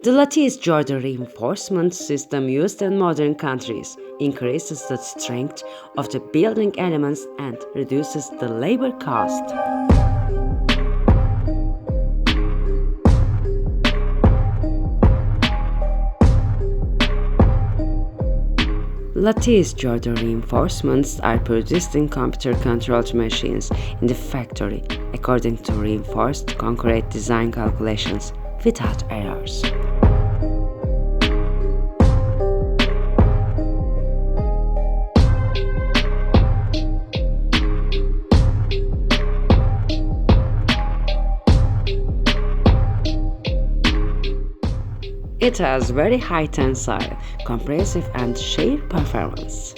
The lattice girder reinforcement system used in modern countries increases the strength of the building elements and reduces the labor cost. Lattice girder reinforcements are produced in computer-controlled machines in the factory according to reinforced concrete design calculations without errors. It has very high tensile, compressive and shear performance.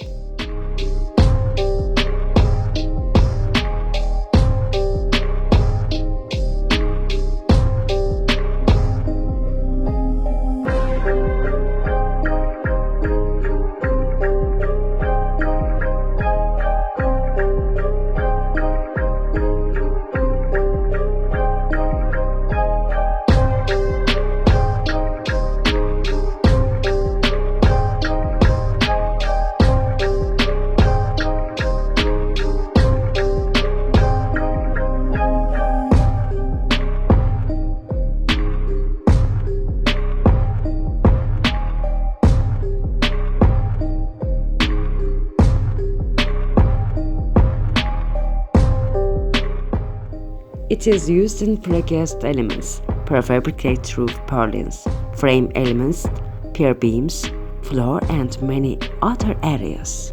It is used in precast elements, prefabricated roof purlins, frame elements, pier beams, floor and many other areas.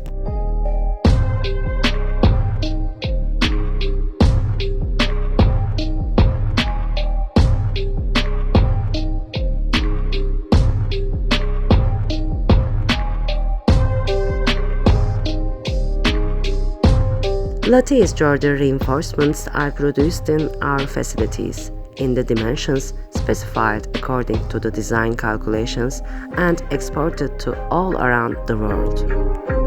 Lattice girder reinforcements are produced in our facilities in the dimensions specified according to the design calculations and exported to all around the world.